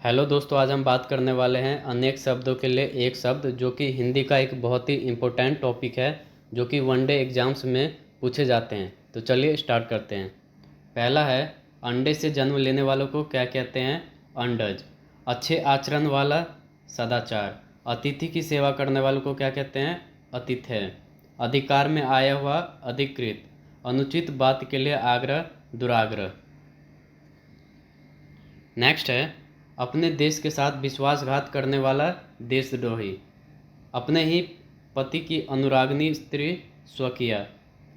Hello दोस्तों, आज हम बात करने वाले हैं अनेक शब्दों के लिए एक शब्द, जो कि हिंदी का एक बहुत ही इम्पोर्टेंट टॉपिक है, जो कि वनडे एग्जाम्स में पूछे जाते हैं। तो चलिए स्टार्ट करते हैं। पहला है, अंडे से जन्म लेने वालों को क्या कहते हैं? अंडज। अच्छे आचरण वाला, सदाचार। अतिथि की सेवा करने वालों को क्या कहते हैं? आतिथ्य। अधिकार में आया हुआ, अधिकृत। अनुचित बात के लिए आग्रह, दुराग्रह। नेक्स्ट है, अपने देश के साथ विश्वासघात करने वाला, देशद्रोही। अपने ही पति की अनुरागनी स्त्री, स्वकीय।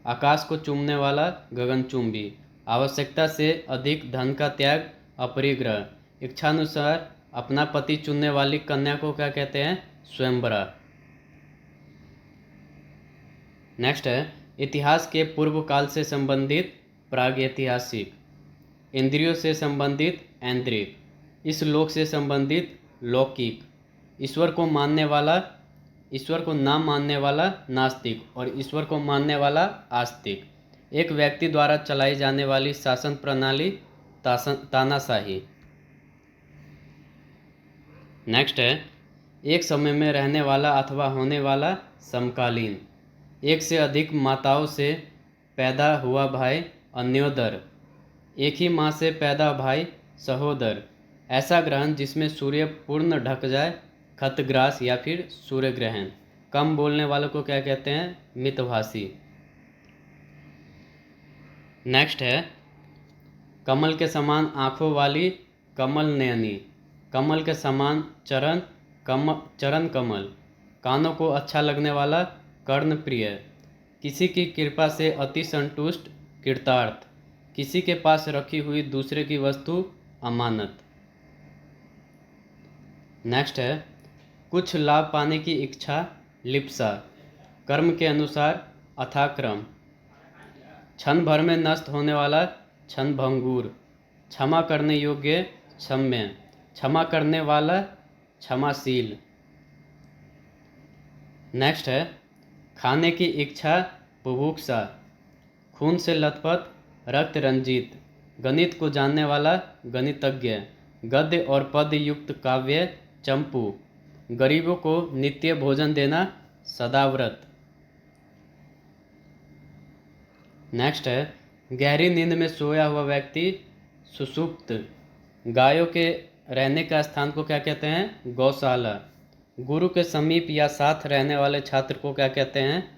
आकाश को चूमने वाला, गगनचुंबी। आवश्यकता से अधिक धन का त्याग, अपरिग्रह। इच्छानुसार अपना पति चुनने वाली कन्या को क्या कहते हैं? स्वयंवरा। नेक्स्ट है, इतिहास के पूर्व काल से संबंधित, प्रागैतिहासिक। इंद्रियों से संबंधित, ऐन्द्रिक। इस लोक से संबंधित, लौकिक। ईश्वर को मानने वाला, ईश्वर को ना मानने वाला, नास्तिक। और ईश्वर को मानने वाला, आस्तिक। एक व्यक्ति द्वारा चलाई जाने वाली शासन प्रणाली, तानाशाही। नेक्स्ट है, एक समय में रहने वाला अथवा होने वाला, समकालीन। एक से अधिक माताओं से पैदा हुआ भाई, अन्योदर। एक ही माँ से पैदा भाई, सहोदर। ऐसा ग्रहण जिसमें सूर्य पूर्ण ढक जाए, खतग्रास या फिर सूर्य ग्रहण। कम बोलने वालों को क्या कहते हैं? मितभाषी। नेक्स्ट है, कमल के समान आँखों वाली, कमल नयनी। कमल के समान चरण, चरण कमल। कानों को अच्छा लगने वाला, कर्णप्रिय। किसी की कृपा से अति संतुष्ट, कृतार्थ। किसी के पास रखी हुई दूसरे की वस्तु, अमानत। नेक्स्ट है, कुछ लाभ पाने की इच्छा, लिप्सा। कर्म के अनुसार, अथाह क्रम। क्षण भर में नष्ट होने वाला, क्षणभंगुर। क्षमा करने योग्य, क्षम्य। क्षमा करने वाला, क्षमाशील। नेक्स्ट है, खाने की इच्छा, बुभुक्षा। खून से लथपथ, रक्त रंजित। गणित को जानने वाला, गणितज्ञ। गद्य और पद्य युक्त काव्य, चंपू। गरीबों को नित्य भोजन देना, सदाव्रत। नेक्स्ट है, गहरी नींद में सोया हुआ व्यक्ति, सुषुप्त। गायों के रहने का स्थान को क्या कहते हैं? गौशाला। गुरु के समीप या साथ रहने वाले छात्र को क्या कहते हैं?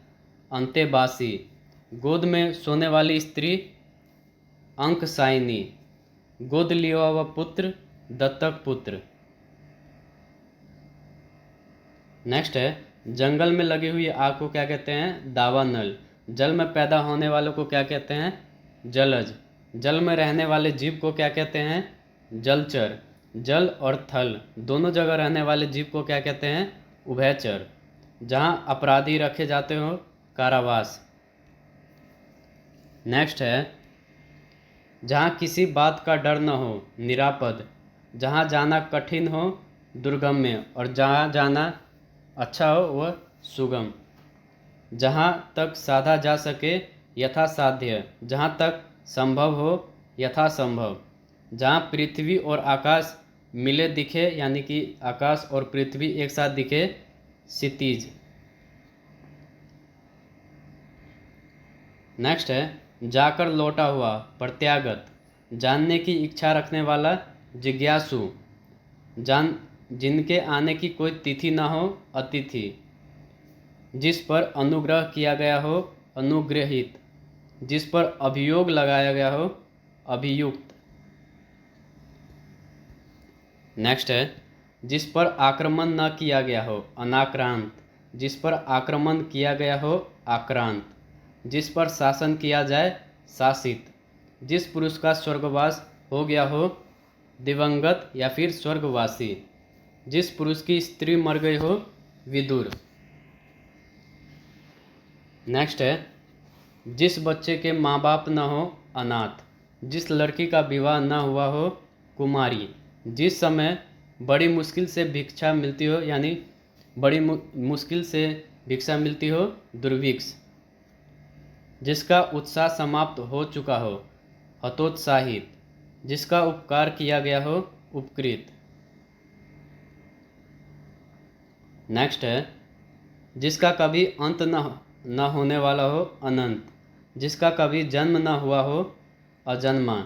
अंतेवासी। गोद में सोने वाली स्त्री, अंकसायनी। गोद लिया हुआ पुत्र, दत्तक पुत्र। नेक्स्ट है, जंगल में लगी हुई आग को क्या कहते हैं? दावानल। जल में पैदा होने वालों को क्या कहते हैं? जलज। जल में रहने वाले जीव को क्या कहते हैं? जलचर। जल और थल दोनों जगह रहने वाले जीव को क्या कहते हैं? उभयचर। जहाँ अपराधी रखे जाते हो, कारावास। नेक्स्ट है, जहाँ किसी बात का डर न हो, निरापद। जहाँ जाना कठिन हो, दुर्गम्य। और जहाँ जाना अच्छा हो, वह सुगम। जहाँ तक साधा जा सके, यथासाध्य। जहाँ तक संभव हो, यथासंभव। जहाँ पृथ्वी और आकाश मिले दिखे, यानी कि आकाश और पृथ्वी एक साथ दिखे, क्षितिज। नेक्स्ट है, जाकर लौटा हुआ, प्रत्यागत। जानने की इच्छा रखने वाला, जिज्ञासु। जिनके आने की कोई तिथि ना हो, अतिथि। जिस पर अनुग्रह किया गया हो, अनुग्रहित। जिस पर अभियोग लगाया गया हो, अभियुक्त। नेक्स्ट है, जिस पर आक्रमण न किया गया हो, अनाक्रांत। जिस पर आक्रमण किया गया हो, आक्रांत। जिस पर शासन किया जाए, शासित। जिस पुरुष का स्वर्गवास हो गया हो, दिवंगत या फिर स्वर्गवासी। जिस पुरुष की स्त्री मर गई हो, विदुर। नेक्स्ट है, जिस बच्चे के माँ बाप न हो, अनाथ। जिस लड़की का विवाह न हुआ हो, कुमारी। जिस समय बड़ी मुश्किल से भिक्षा मिलती हो, यानी बड़ी मुश्किल से भिक्षा मिलती हो, दुर्भिक्ष। जिसका उत्साह समाप्त हो चुका हो, हतोत्साहित। जिसका उपकार किया गया हो, उपकृत। नेक्स्ट है जिसका कभी अंत न होने वाला हो अनंत, जिसका कभी जन्म न हुआ हो अजन्मा,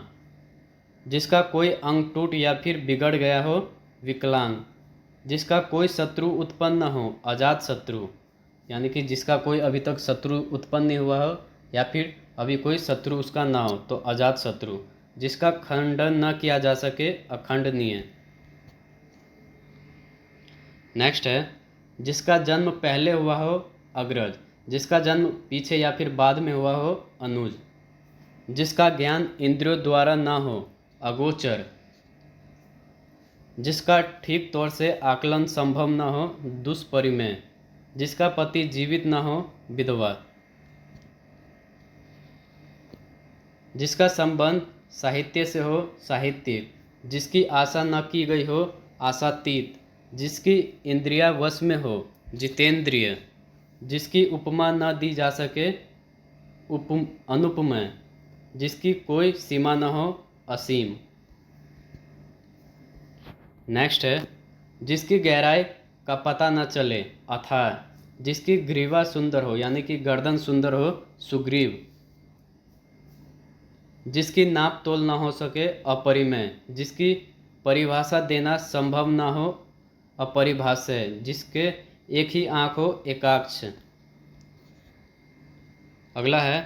जिसका कोई अंग टूट या फिर बिगड़ गया हो विकलांग, जिसका कोई शत्रु उत्पन्न न हो अजात शत्रु, यानी कि जिसका कोई अभी तक शत्रु उत्पन्न नहीं हुआ हो या फिर अभी कोई शत्रु उसका ना हो तो अजात शत्रु, जिसका खंडन न किया जा सके अखंडनीय। नेक्स्ट है जिसका जन्म पहले हुआ हो अग्रज, जिसका जन्म पीछे या फिर बाद में हुआ हो अनुज, जिसका ज्ञान इंद्रियों द्वारा ना हो अगोचर, जिसका ठीक तौर से आकलन संभव न हो दुष्परिमेय, जिसका पति जीवित न हो विधवा, जिसका संबंध साहित्य से हो साहित्यिक, जिसकी आशा न की गई हो आशातीत, जिसकी इंद्रिया वश में हो जितेंद्रिय, जिसकी उपमा न दी जा सके अनुपमेय, जिसकी कोई सीमा न हो असीम। नेक्स्ट है जिसकी गहराई का पता न चले अथाह, जिसकी ग्रीवा सुंदर हो यानी कि गर्दन सुंदर हो सुग्रीव, जिसकी नाप तोल न हो सके अपरिमेय, जिसकी परिभाषा देना संभव न हो अपरिभाष्य, जिसके एक ही आँख हो एकाक्ष। अगला है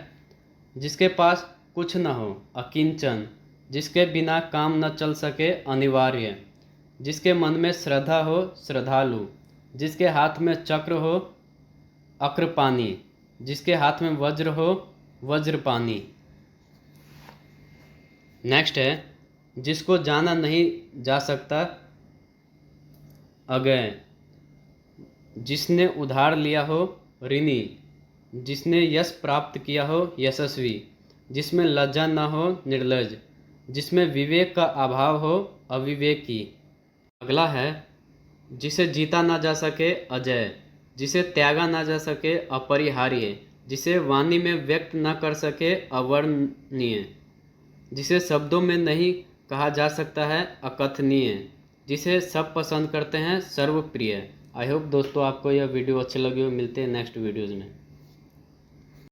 जिसके पास कुछ न हो अकिंचन, जिसके बिना काम न चल सके अनिवार्य, जिसके मन में श्रद्धा हो श्रद्धालु, जिसके हाथ में चक्र हो अक्रपानी, जिसके हाथ में वज्र हो वज्रपानी। नेक्स्ट है जिसको जाना नहीं जा सकता अगय, जिसने उधार लिया हो ऋणी, जिसने यश प्राप्त किया हो यशस्वी, जिसमें लज्जा न हो निर्लज, जिसमें विवेक का अभाव हो अविवेकी। अगला है जिसे जीता ना जा सके अजय, जिसे त्यागा ना जा सके अपरिहार्य, जिसे वाणी में व्यक्त न कर सके अवर्णनीय, जिसे शब्दों में नहीं कहा जा सकता है अकथनीय, जिसे सब पसंद करते हैं सर्वप्रिय। आई होप दोस्तों आपको यह वीडियो अच्छी लगी हो। मिलते हैं नेक्स्ट वीडियोज़ में।